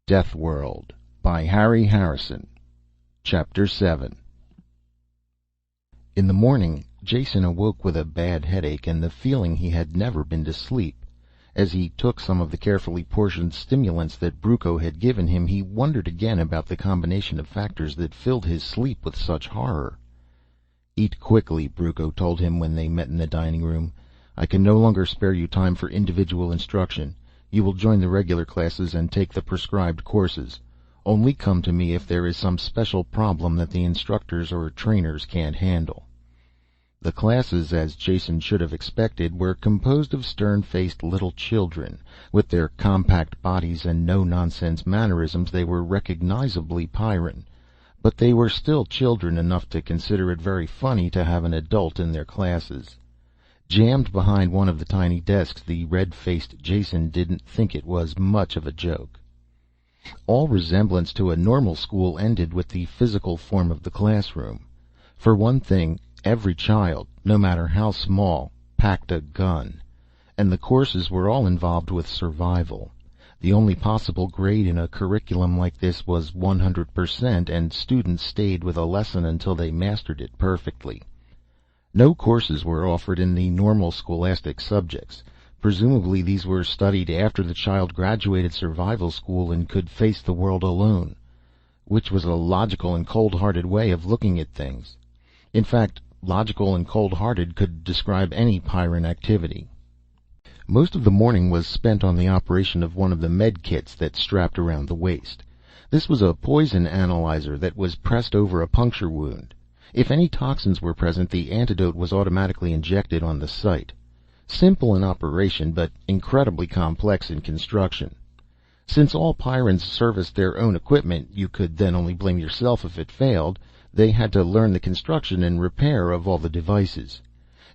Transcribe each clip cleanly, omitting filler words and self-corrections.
Deathworld by Harry Harrison. Chapter 7. In the morning, Jason awoke with a bad headache and the feeling he had never been to sleep. As he took some of the carefully portioned stimulants that Bruco had given him, he wondered again about the combination of factors that filled his sleep with such horror. "Eat quickly," Bruco told him when they met in the dining room. "I can no longer spare you time for individual instruction. You will join the regular classes and take the prescribed courses. Only come to me if there is some special problem that the instructors or trainers can't handle." The classes, as Jason should have expected, were composed of stern-faced little children. With their compact bodies and no-nonsense mannerisms, they were recognizably Pyrran. But they were still children enough to consider it very funny to have an adult in their classes. Jammed behind one of the tiny desks, the red-faced Jason didn't think it was much of a joke. All resemblance to a normal school ended with the physical form of the classroom. For one thing, every child, no matter how small, packed a gun. And the courses were all involved with survival. The only possible grade in a curriculum like this was 100%, and students stayed with a lesson until they mastered it perfectly. No courses were offered in the normal scholastic subjects. Presumably these were studied after the child graduated survival school and could face the world alone, which was a logical and cold-hearted way of looking at things. In fact, logical and cold-hearted could describe any Pyrran activity. Most of the morning was spent on the operation of one of the med kits that strapped around the waist. This was a poison analyzer that was pressed over a puncture wound. If any toxins were present, the antidote was automatically injected on the site. Simple in operation, but incredibly complex in construction. Since all Pyrrans serviced their own equipment, you could then only blame yourself if it failed. They had to learn the construction and repair of all the devices.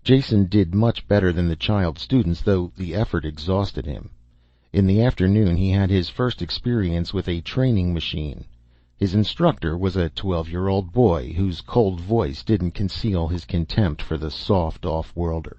Jason did much better than the child students, though the effort exhausted him. In the afternoon he had his first experience with a training machine. His instructor was a 12-year-old boy whose cold voice didn't conceal his contempt for the soft off-worlder.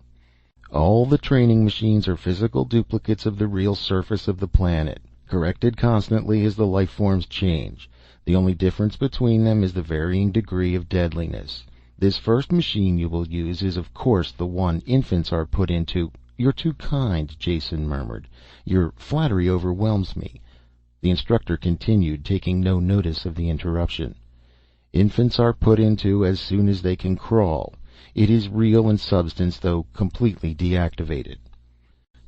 "All the training machines are physical duplicates of the real surface of the planet, corrected constantly as the life forms change. The only difference between them is the varying degree of deadliness. This first machine you will use is of course the one infants are put into—" "You're too kind," Jason murmured. "Your flattery overwhelms me." The instructor continued, taking no notice of the interruption. "Infants are put into as soon as they can crawl. It is real in substance, though completely deactivated."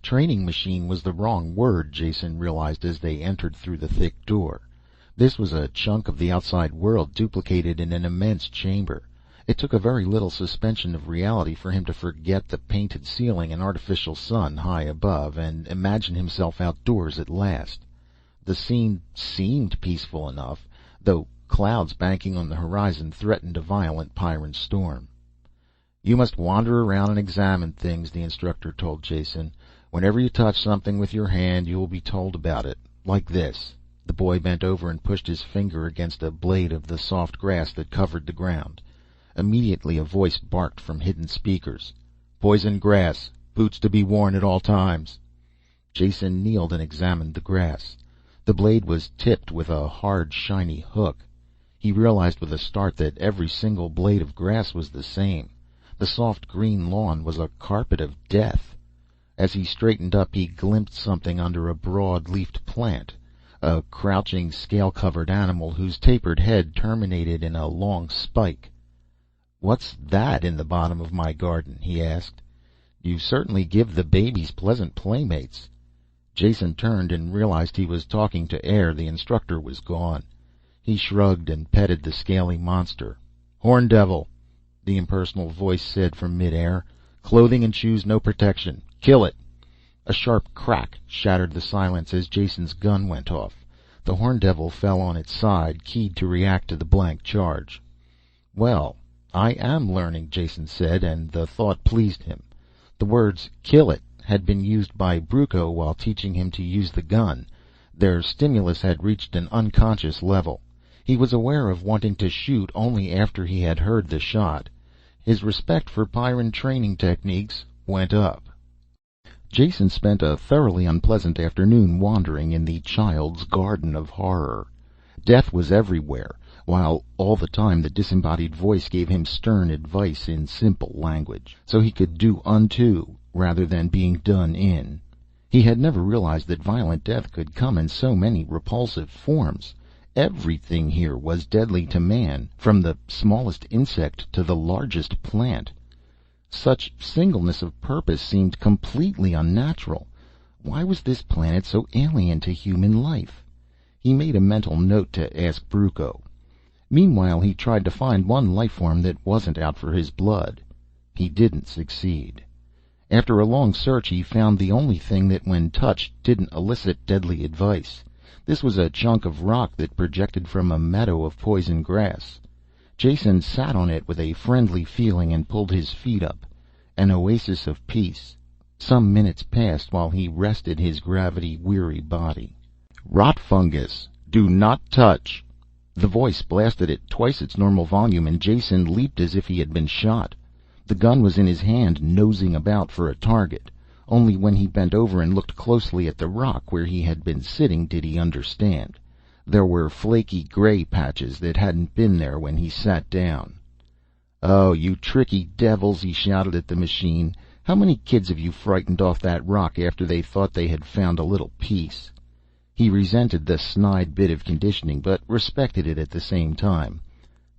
Training machine was the wrong word, Jason realized as they entered through the thick door. This was a chunk of the outside world duplicated in an immense chamber. It took a very little suspension of reality for him to forget the painted ceiling and artificial sun high above, and imagine himself outdoors at last. The scene seemed peaceful enough, though clouds banking on the horizon threatened a violent Pyrran storm. "You must wander around and examine things," the instructor told Jason. "Whenever you touch something with your hand, you will be told about it. Like this." The boy bent over and pushed his finger against a blade of the soft grass that covered the ground. Immediately a voice barked from hidden speakers. "Poison grass. Boots to be worn at all times." Jason kneeled and examined the grass. The blade was tipped with a hard, shiny hook. He realized with a start that every single blade of grass was the same. The soft green lawn was a carpet of death. As he straightened up, he glimpsed something under a broad-leafed plant. A crouching, scale-covered animal whose tapered head terminated in a long spike. "What's that in the bottom of my garden?" he asked. "You certainly give the babies pleasant playmates." Jason turned and realized he was talking to air. The instructor was gone. He shrugged and petted the scaly monster. "Horn devil," the impersonal voice said from midair. "Clothing and shoes no protection. Kill it." A sharp crack shattered the silence as Jason's gun went off. The horn devil fell on its side, keyed to react to the blank charge. "Well, I am learning," Jason said, and the thought pleased him. The words "kill it" had been used by Bruco while teaching him to use the gun. Their stimulus had reached an unconscious level. He was aware of wanting to shoot only after he had heard the shot. His respect for Pyrran training techniques went up. Jason spent a thoroughly unpleasant afternoon wandering in the child's garden of horror. Death was everywhere, while all the time the disembodied voice gave him stern advice in simple language, so he could do unto rather than being done in. He had never realized that violent death could come in so many repulsive forms. Everything here was deadly to man, from the smallest insect to the largest plant. Such singleness of purpose seemed completely unnatural. Why was this planet so alien to human life? He made a mental note to ask Brucco. Meanwhile, he tried to find one life form that wasn't out for his blood. He didn't succeed. After a long search, he found the only thing that, when touched, didn't elicit deadly advice. This was a chunk of rock that projected from a meadow of poison grass. Jason sat on it with a friendly feeling and pulled his feet up. An oasis of peace. Some minutes passed while he rested his gravity-weary body. "Rot fungus! Do not touch!" The voice blasted at twice its normal volume, and Jason leaped as if he had been shot. The gun was in his hand, nosing about for a target. Only when he bent over and looked closely at the rock where he had been sitting did he understand. There were flaky gray patches that hadn't been there when he sat down. "Oh, you tricky devils," he shouted at the machine. "How many kids have you frightened off that rock after they thought they had found a little peace?" He resented the snide bit of conditioning, but respected it at the same time.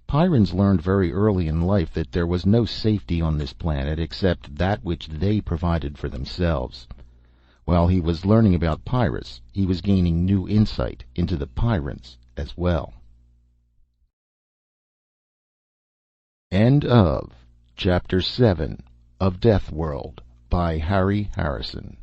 Pyrrans learned very early in life that there was no safety on this planet except that which they provided for themselves. While he was learning about Pyrrus, he was gaining new insight into the Pyrrans as well. End of Chapter 7 of Deathworld by Harry Harrison.